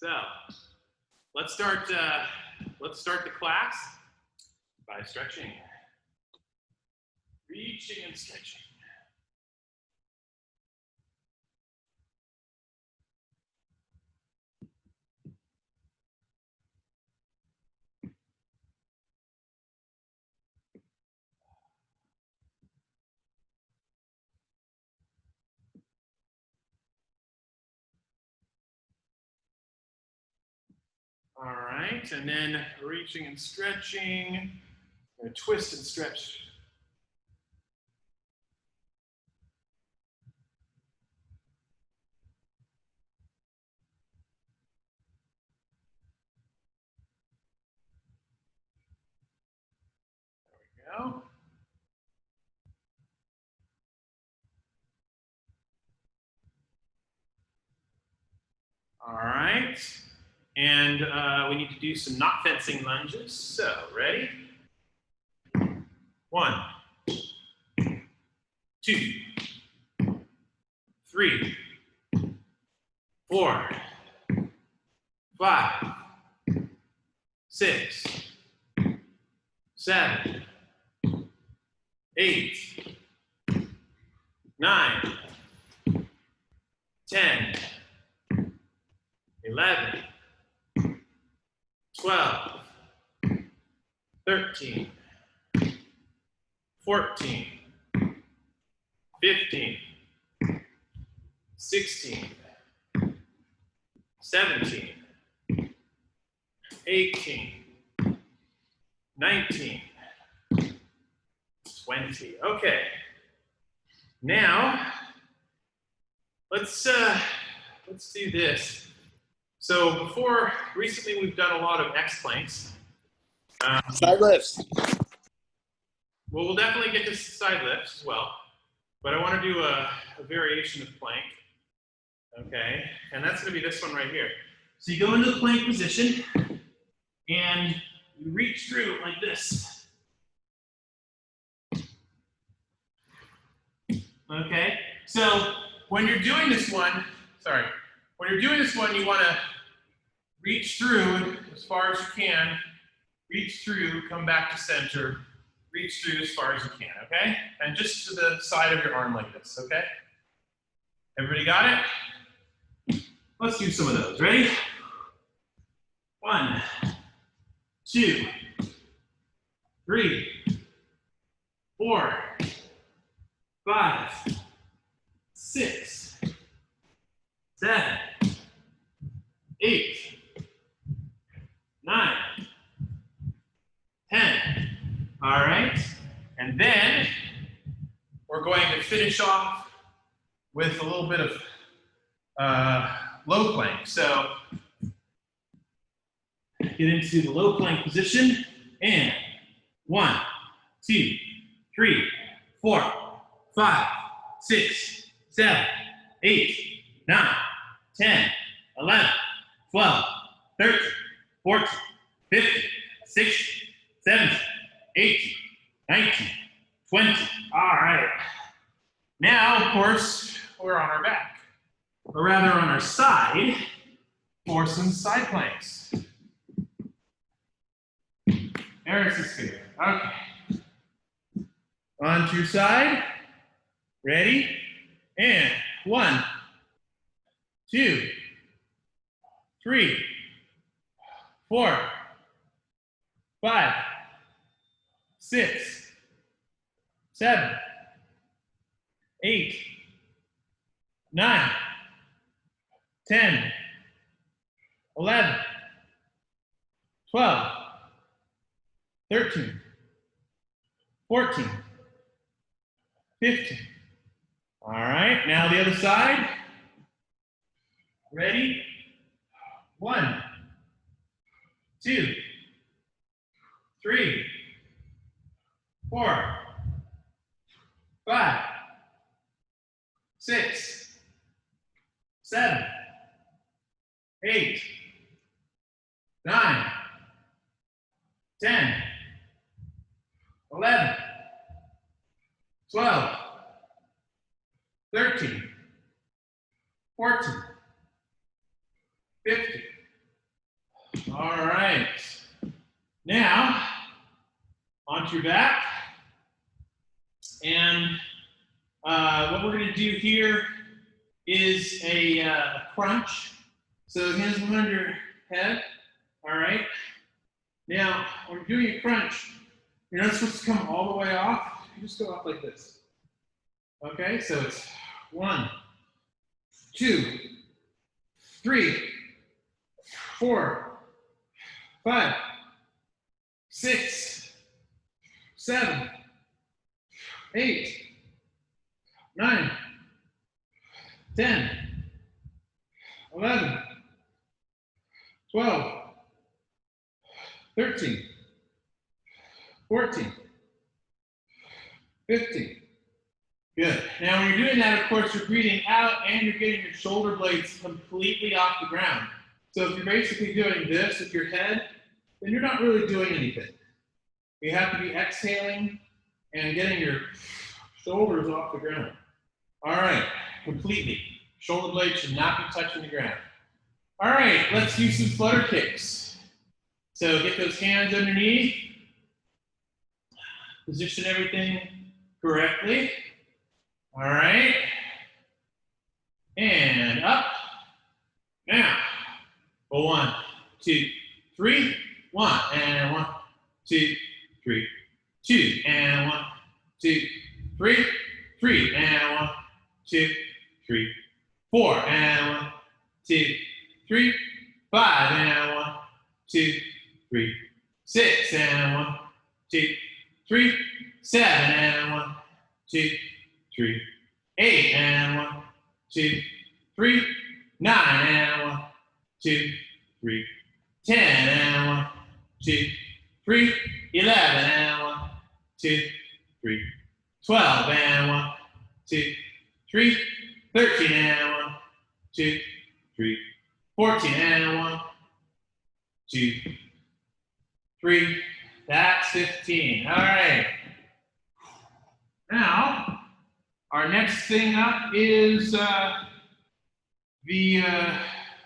So let's start the class by stretching, reaching and stretching. All right, and then reaching and stretching, and twist and stretch. There we go. All right, and we need to do some not fencing lunges. So, ready? 1, 2, 3, 4, 5, 6, 7, 8, 9, 10, 11, 12, 13, 14, 15, 16, 17, 18, 19, 20. Okay. Now, let's do this. So recently we've done a lot of X planks. Side lifts. Well, we'll definitely get to side lifts as well, but I want to do a variation of plank. Okay, and that's going to be this one right here. So you go into the plank position and you reach through like this. Okay, so when you're doing this one, you want to reach through as far as you can, reach through, come back to center, reach through as far as you can, okay? And just to the side of your arm like this, okay? Everybody got it? Let's do some of those. Ready? 1, 2, 3, 4, 5, 6, 7, 8, 9, 10. All right. And then we're going to finish off with a little bit of low plank. So get into the low plank position and 1, 2, 3, 4, 5, 6, 7, 8, 9, 10, 11, 12, 13, 14, 15, 16, 17, 18, 19, 20. All right. Now, of course, we're on our back, or rather on our side for some side planks. Eris is here. Okay. On to your side. Ready? And 1, 2, 3, 4, 5, 6, 7, 8, 9, 10, 11, 12, 13, 14, 15. All right, now the other side. Ready? 1, 2, 3, 4, 5, 6, 7, 8, 9, 10, 11, 12, 13, 14, 15, All right. Now, onto your back. And what we're going to do here is a crunch. So hands behind your head. All right. Now, when you're doing a crunch, you're not supposed to come all the way off. You just go off like this. Okay, so it's 1, 2, 3, 4, 5, 6, 7, 8, 9, 10, 11, 12, 13, 14, 15. Good. Now, when you're doing that, of course, you're breathing out and you're getting your shoulder blades completely off the ground. So if you're basically doing this with your head, then you're not really doing anything. You have to be exhaling and getting your shoulders off the ground. All right, completely. Shoulder blades should not be touching the ground. All right, let's do some flutter kicks. So get those hands underneath. Position everything correctly. All right. And up. Now, go 1, 2, 3. 1 and 1, 2, 3, 2 and 1, 2, 3, 3 and 1, 2, 3, 4 and 1, 2, 3, 5 and 1, 2, 3, 6 and 1, 2, 3, 7 and 1, 2, 3, 8 and 1, 2, 3, 9 and 1, 2, 3, 10 and 1, 2, 3, 11 and 1, 2, 3, 12 and 1, 2, 3, 13 and 1, 2, 3, 14 and 1, 2, 3. That's 15. All right. Now, our next thing up is the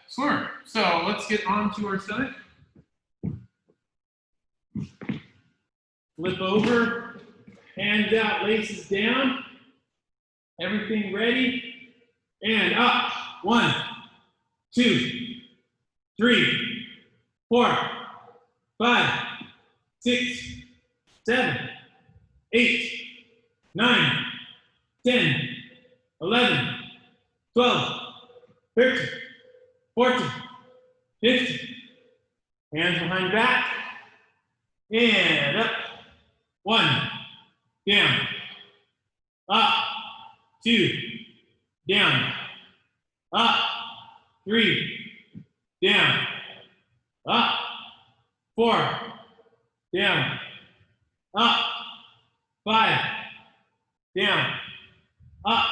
swimmer. So let's get onto our stomach. Flip over, hands out, laces down. Everything ready. And up. 1, 2, 3, 4, 5, 6, 7, 8, 9, 10, 11, 12, 13, 14, 15. Hands behind back. And up. 1, down. Up. 2, down. Up. 3, down. Up. 4, down. Up. 5, down. Up.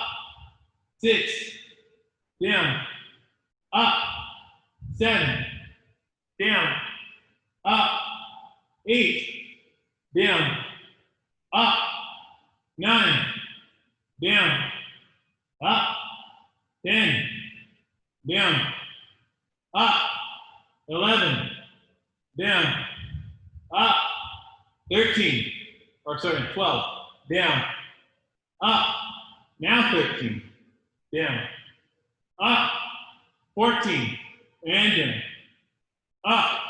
6, down. Up. 7, down. Up. 8, down. Up. 9, down. Up. 10, down. Up. 11, down. Up. 13, or sorry, 12, down. Up. Now 13, down. Up. 14, and down. Up.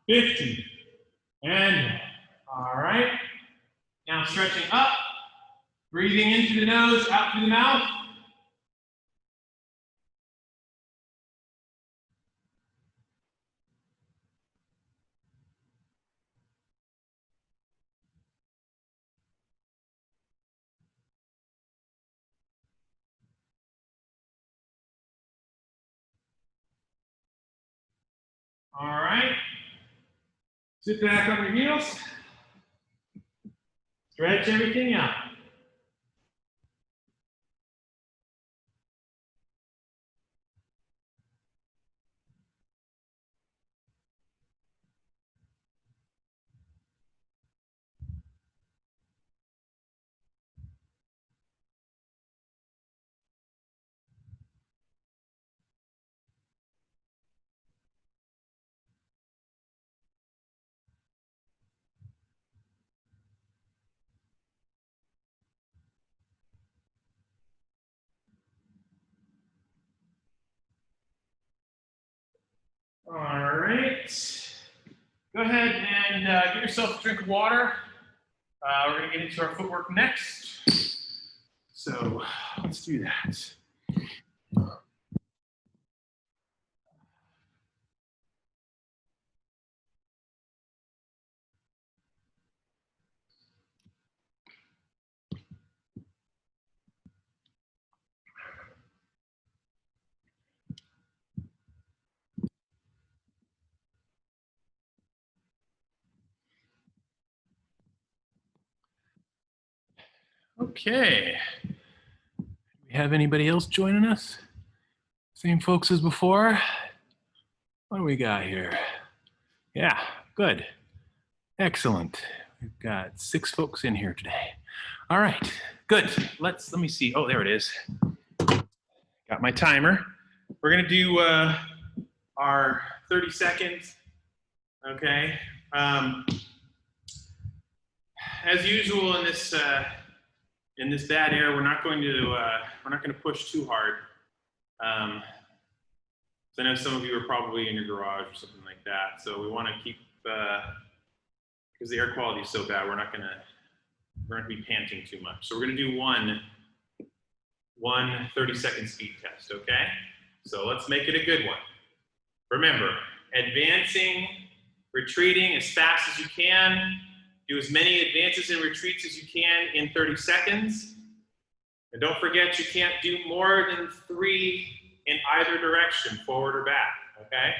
15, and down. All right. Now stretching up, breathing in through the nose, out through the mouth. All right. Sit back on your heels. Stretch everything out. right. Go ahead and get yourself a drink of water. We're going to get into our footwork next. So let's do that. Okay. Do we have anybody else joining us? Same folks as before? What do we got here? Yeah, good. Excellent. We've got 6 folks in here today. All right, good. Let me see. Oh, there it is. Got my timer. We're gonna do our 30 seconds. Okay. As usual in this bad air, we're not going to push too hard. So I know some of you are probably in your garage or something like that. So we want to keep, because the air quality is so bad, we're not going to be panting too much. So we're going to do one 30-second speed test, okay? So let's make it a good one. Remember, advancing, retreating as fast as you can. Do as many advances and retreats as you can in 30 seconds. And don't forget, you can't do more than 3 in either direction, forward or back, okay?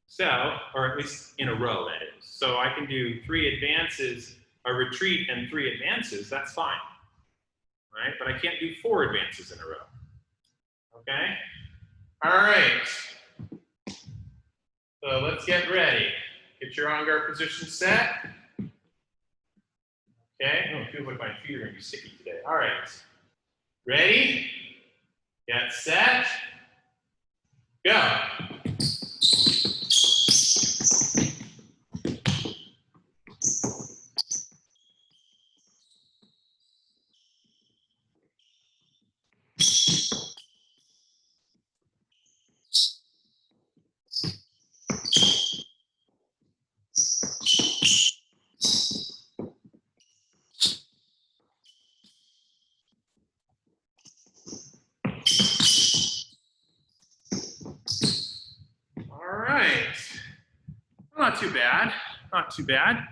So, or at least in a row, that is. So I can do 3 advances, a retreat and 3 advances, that's fine, right? But I can't do 4 advances in a row, okay? All right, so let's get ready. Get your on guard position set. Okay, oh, it feels like my feet are gonna be sticky today. All right, ready, get set, go. All right, not too bad, not too bad.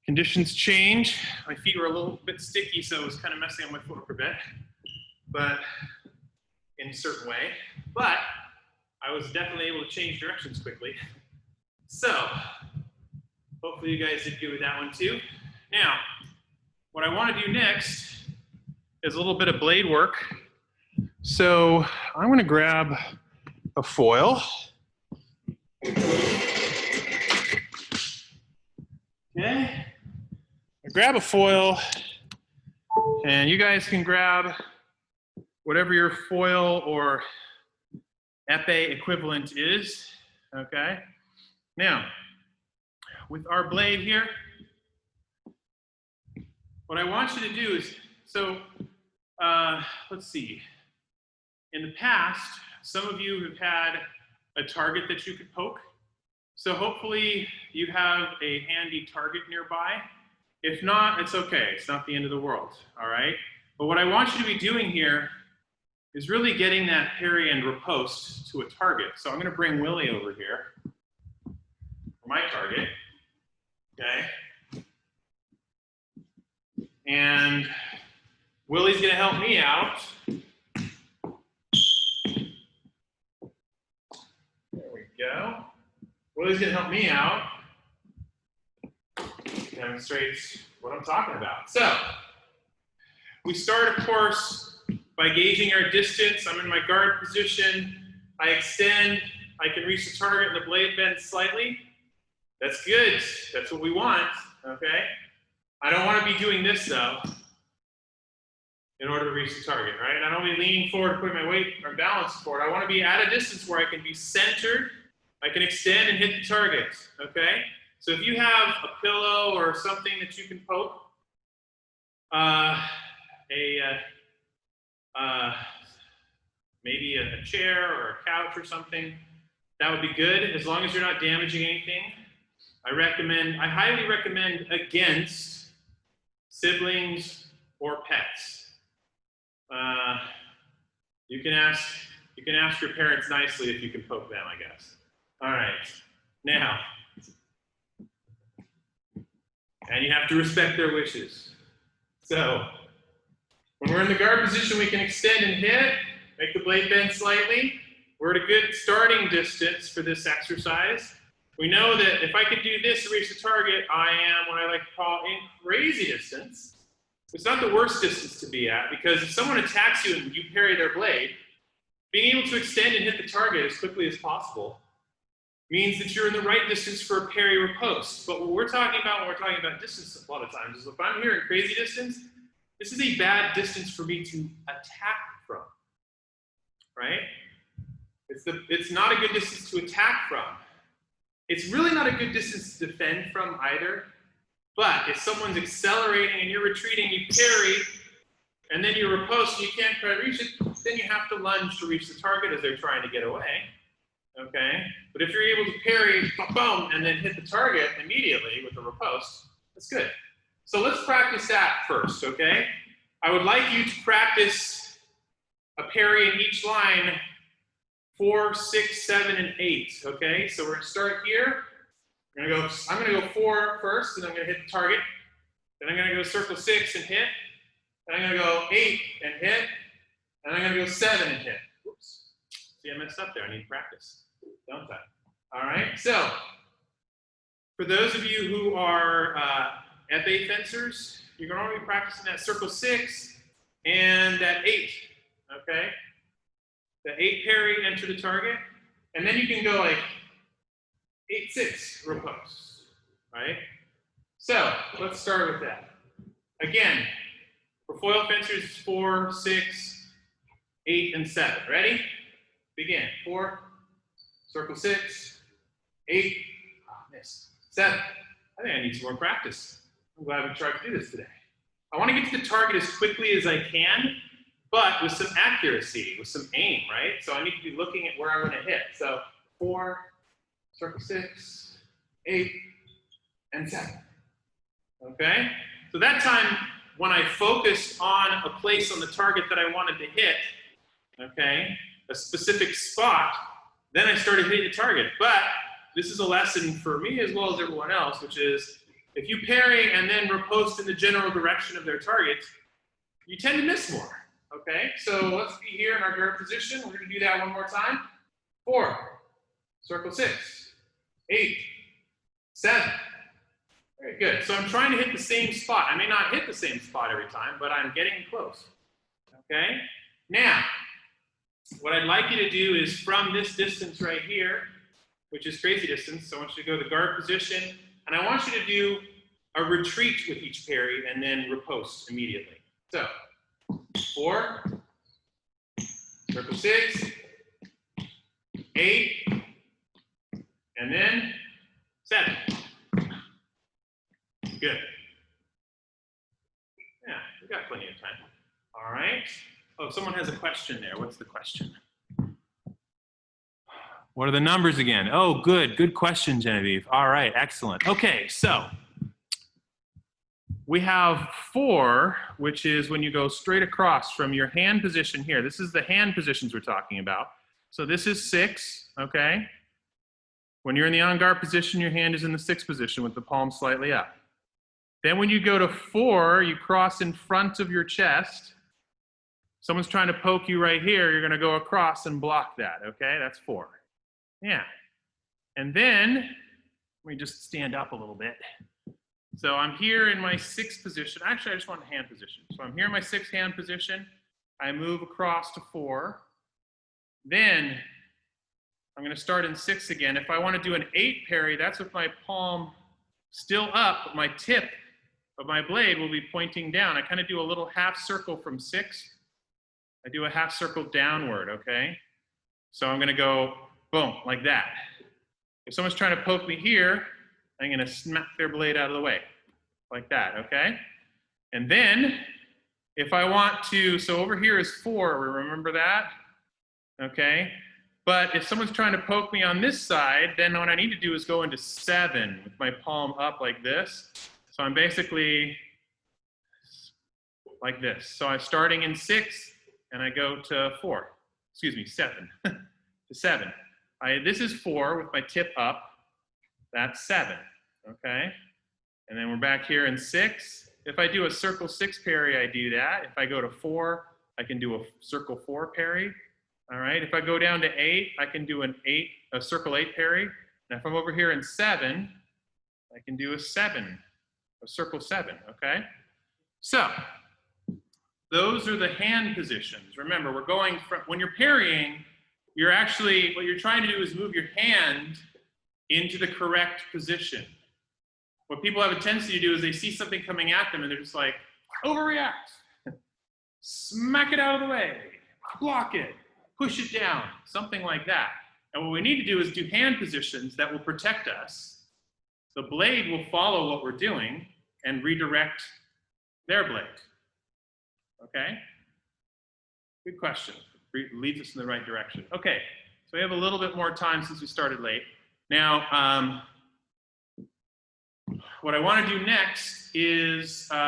Conditions change. My feet were a little bit sticky, so it was kind of messing up my footwork a bit, but in a certain way. But I was definitely able to change directions quickly. So hopefully you guys did good with that one too. Now, what I want to do next is a little bit of blade work. So I'm going to grab a foil. Okay. Grab a foil, and you guys can grab whatever your foil or epee equivalent is, okay? Now, with our blade here, what I want you to do is, so let's see. In the past, some of you have had a target that you could poke. So hopefully you have a handy target nearby. If not, it's okay. It's not the end of the world, all right? But what I want you to be doing here is really getting that parry and riposte to a target. So I'm gonna bring Willie over here for my target, okay? And Willie's gonna help me out. There we go. Willie's gonna help me out. Demonstrates what I'm talking about. So, we start, of course, by gauging our distance. I'm in my guard position. I extend. I can reach the target and the blade bends slightly. That's good. That's what we want, okay? I don't want to be doing this, though, in order to reach the target, right? I don't want to be leaning forward, putting my weight or balance forward. I want to be at a distance where I can be centered. I can extend and hit the target, okay? So if you have a pillow or something that you can poke, maybe a chair or a couch or something. That would be good, as long as you're not damaging anything. I highly recommend against siblings or pets. You can ask your parents nicely if you can poke them, I guess. All right, now, and you have to respect their wishes. So, when we're in the guard position, we can extend and hit, make the blade bend slightly. We're at a good starting distance for this exercise. We know that if I can do this to reach the target, I am what I like to call in crazy distance. It's not the worst distance to be at, because if someone attacks you and you parry their blade, being able to extend and hit the target as quickly as possible means that you're in the right distance for a parry riposte. But what we're talking about when we're talking about distance a lot of times is if I'm here in crazy distance, this is a bad distance for me to attack from, right? It's not a good distance to attack from. It's really not a good distance to defend from either. But if someone's accelerating and you're retreating, you parry, and then you riposte and you can't quite reach it, then you have to lunge to reach the target as they're trying to get away. Okay? But if you're able to parry, boom, and then hit the target immediately with the riposte, that's good. So let's practice that first, okay? I would like you to practice a parry in each line 4, 6, 7, and 8, okay? So we're gonna start here. I'm gonna go 4 first, and I'm gonna hit the target. Then I'm gonna go circle 6 and hit. Then I'm gonna go 8 and hit. And I'm gonna go 7 and hit. Whoops. See, I messed up there. I need practice, don't I? All right, so for those of you who are FA fencers, you're gonna be practicing that circle 6 and that 8, okay? The 8 parry, enter the target, and then you can go like 8-6 riposte, right? So let's start with that. Again, for foil fencers, 4, 6, 8, and 7. Ready? Begin. 4, circle 6, 8, miss. 7. I think I need some more practice. I'm glad we tried to do this today. I want to get to the target as quickly as I can, but with some accuracy, with some aim, right? So I need to be looking at where I'm going to hit. So 4, circle 6, 8, and 7. Okay? So that time, when I focused on a place on the target that I wanted to hit, okay, a specific spot, then I started hitting the target. But this is a lesson for me as well as everyone else, which is if you parry and then riposte in the general direction of their target, you tend to miss more. Okay, so let's be here in our guard position. We're going to do that one more time. 4, circle 6, 8, 7. Very good. So I'm trying to hit the same spot. I may not hit the same spot every time, but I'm getting close. Okay, now what I'd like you to do is from this distance right here, which is crazy distance, so I want you to go to the guard position, and I want you to do a retreat with each parry and then riposte immediately. So 4, circle 6, 8, and then 7. Good. Yeah, we got plenty of time. All right. Oh, someone has a question there. What's the question? What are the numbers again? Oh, good. Good question, Genevieve. All right, excellent. Okay, so we have 4, which is when you go straight across from your hand position here. This is the hand positions we're talking about. So this is 6, okay? When you're in the on-guard position, your hand is in the 6th position with the palm slightly up. Then when you go to 4, you cross in front of your chest. Someone's trying to poke you right here, you're gonna go across and block that, okay? That's 4. Yeah. And then, let me just stand up a little bit. So I'm here in my 6th position. Actually, I just want a hand position. So I'm here in my 6th hand position. I move across to 4. Then I'm going to start in 6 again. If I want to do an 8 parry, that's with my palm still up, but my tip of my blade will be pointing down. I kind of do a little half circle from 6. I do a half circle downward, okay? So I'm going to go boom, like that. If someone's trying to poke me here, I'm going to smack their blade out of the way, like that, okay? And then, if I want to, so over here is 4, remember that? okay? But if someone's trying to poke me on this side, then what I need to do is go into 7 with my palm up like this. So I'm basically like this. So I'm starting in 6 and I go to 4. Excuse me, 7. To 7. This is 4 with my tip up. That's 7, okay? And then we're back here in 6. If I do a circle 6 parry, I do that. If I go to 4, I can do a circle 4 parry. All right, if I go down to 8, I can do a circle 8 parry. And if I'm over here in 7, I can do a circle 7, okay? So, those are the hand positions. Remember, we're going from, when you're parrying, you're actually, what you're trying to do is move your hand into the correct position. What people have a tendency to do is they see something coming at them and they're just like, overreact. Smack it out of the way, block it, push it down, something like that. And what we need to do is do hand positions that will protect us. The blade will follow what we're doing and redirect their blade. Okay? Good question. Leads us in the right direction. Okay, so we have a little bit more time since we started late. Now, what I want to do next is we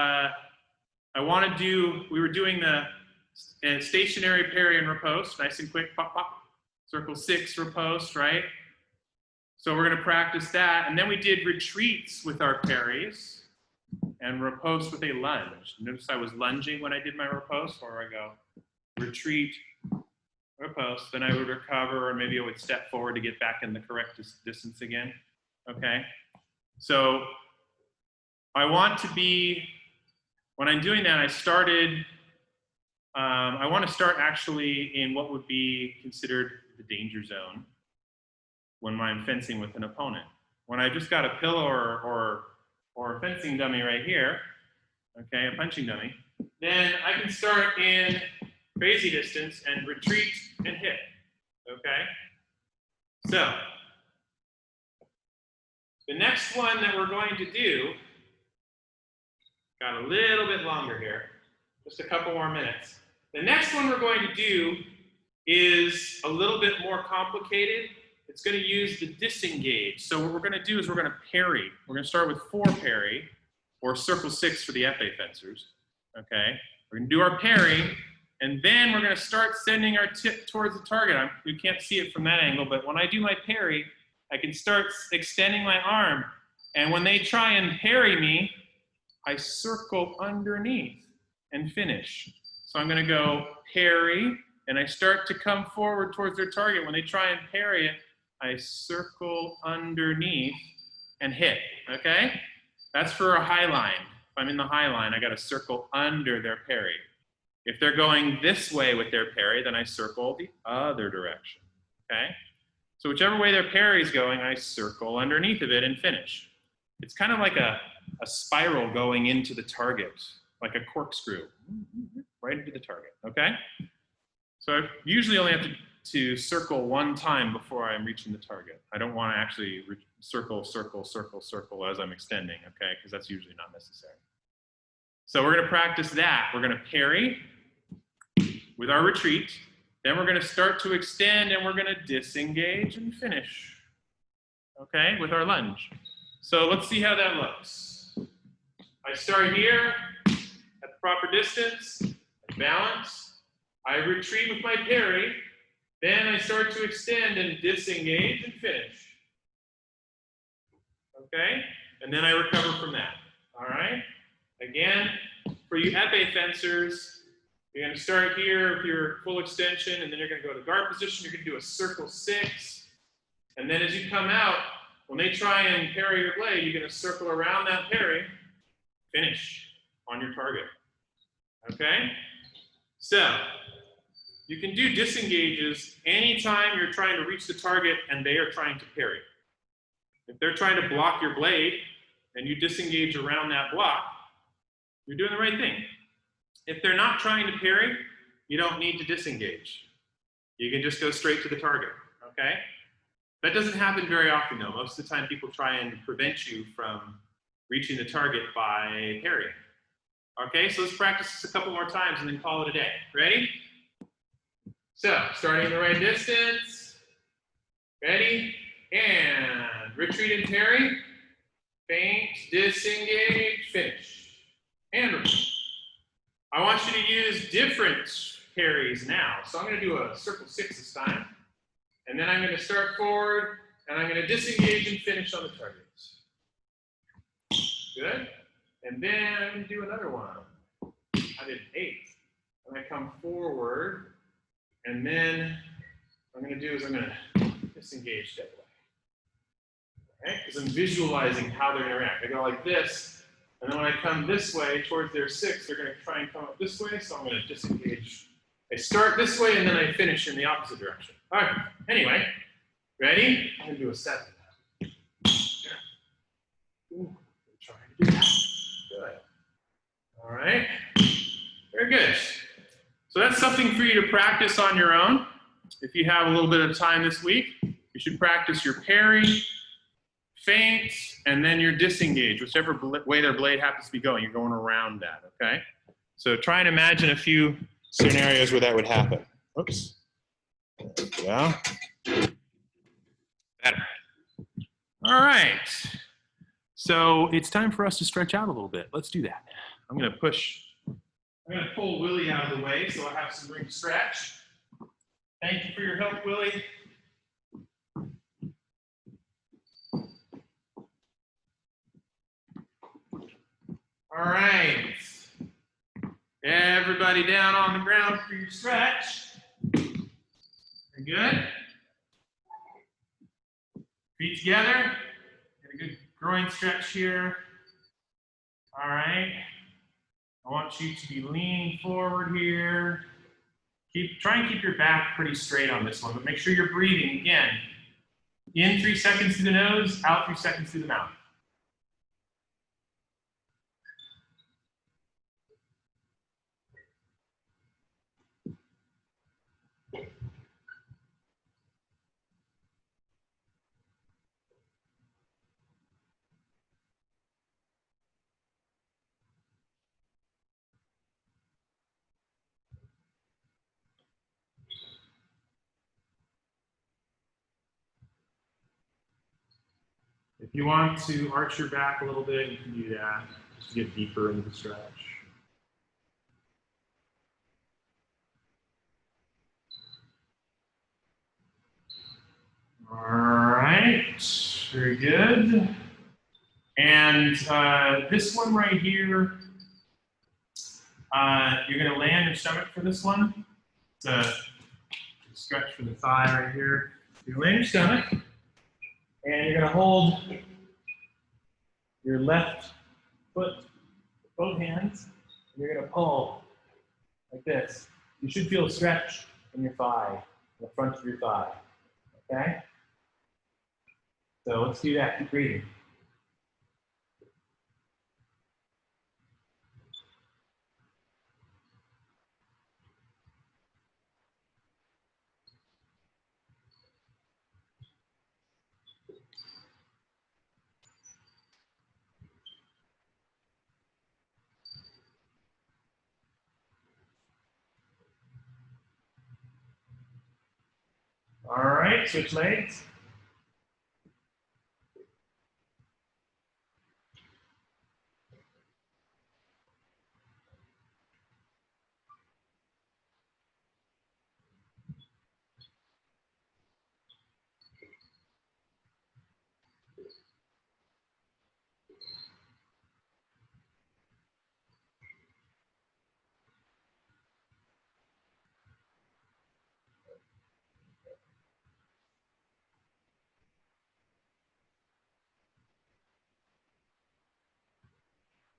were doing the stationary parry and riposte, nice and quick, pop, pop. Circle 6 riposte, right? So we're going to practice that. And then we did retreats with our parries and riposte with a lunge. Notice I was lunging when I did my riposte, or I go retreat, riposte, then I would recover, or maybe I would step forward to get back in the correct distance again. Okay? So I want to be, when I'm doing that, I want to start actually in what would be considered the danger zone when I'm fencing with an opponent. When I just got a pillow or a fencing dummy right here, okay, a punching dummy, then I can start in crazy distance and retreat and hit, okay? So, the next one that we're going to do, got a little bit longer here, just a couple more minutes. The next one we're going to do is a little bit more complicated. It's going to use the disengage. So what we're going to do is we're going to parry. We're going to start with 4 parry, or circle 6 for the FA fencers. Okay? We're going to do our parry, and then we're going to start sending our tip towards the target. You can't see it from that angle, but when I do my parry, I can start extending my arm. And when they try and parry me, I circle underneath and finish. So I'm going to go parry, and I start to come forward towards their target. When they try and parry it, I circle underneath and hit, okay? That's for a high line. If I'm in the high line, I got to circle under their parry. If they're going this way with their parry, then I circle the other direction, okay? So whichever way their parry is going, I circle underneath of it and finish. It's kind of like a spiral going into the target, like a corkscrew, right into the target, okay? So I usually only have to circle 1 time before I'm reaching the target. I don't want to actually circle, circle, circle, circle as I'm extending, okay? Because that's usually not necessary. So we're going to practice that. We're going to parry with our retreat. Then we're going to start to extend, and we're going to disengage and finish, okay, with our lunge. So let's see how that looks. I start here at the proper distance, I balance, I retreat with my parry, then I start to extend and disengage and finish. Okay? And then I recover from that. All right? Again, for you épée fencers, you're going to start here with your full extension, and then you're going to go to guard position. You're going to do a circle 6. And then as you come out, when they try and parry your blade, you're going to circle around that parry, finish on your target. Okay? So, you can do disengages anytime you're trying to reach the target and they are trying to parry. If they're trying to block your blade and you disengage around that block, you're doing the right thing. If they're not trying to parry, you don't need to disengage. You can just go straight to the target, okay? That doesn't happen very often though. Most of the time people try and prevent you from reaching the target by parrying. Okay, so let's practice this a couple more times and then call it a day. Ready? So, starting the right distance. Ready? And retreat and Terry. Feint, disengage, finish. And repeat. I want you to use different carries now. So I'm going to do a circle 6 this time. And then I'm going to start forward, and I'm going to disengage and finish on the targets. Good. And then I'm going to do another one. I did 8. I'm going to come forward, and then what I'm going to do is I'm going to disengage that way. Okay? Because I'm visualizing how they're going to react. I go like this. And then when I come this way towards their 6, they're going to try and come up this way, so I'm going to disengage. I start this way, and then I finish in the opposite direction. All right, anyway, ready? I'm going to do a 7. Ooh, I'm trying to do that. Good. All right, very good. So that's something for you to practice on your own. If you have a little bit of time this week, you should practice your parry, feint, and then your disengage, whichever way their blade happens to be going. You're going around that, okay? So try and imagine a few scenarios where that would happen. Oops. Yeah. Better. All right. So it's time for us to stretch out a little bit. Let's do that. I'm going to pull Willie out of the way so I have some room to stretch. Thank you for your help, Willie. All right. Everybody down on the ground for your stretch. Very good. Feet together. Get a good groin stretch here. All right. I want you to be leaning forward here. Try and keep your back pretty straight on this one, but make sure you're breathing again. In 3 seconds through the nose, out 3 seconds through the mouth. If you want to arch your back a little bit, you can do that, just to get deeper into the stretch. All right, very good. And this one right here, you're gonna land your stomach for this one. It's a stretch for the thigh right here. You land your stomach, and you're gonna hold your left foot, both hands, and you're gonna pull like this. You should feel a stretch in your thigh, in the front of your thigh, okay? So let's do that, keep breathing. All right, switch legs.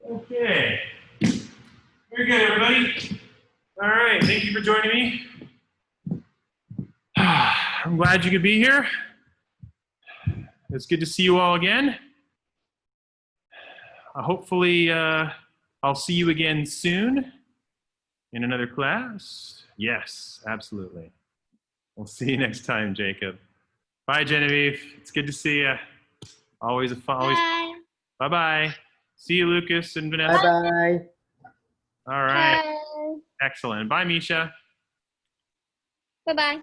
Okay. Very good, everybody. All right, thank you for joining me. I'm glad you could be here. It's good to see you all again. Hopefully, I'll see you again soon in another class. Yes, absolutely. We'll see you next time, Jacob. Bye, Genevieve. It's good to see you. Always a fun. Bye. Bye-bye. See you, Lucas and Vanessa. Bye-bye. All right. Bye. Excellent. Bye, Misha. Bye-bye.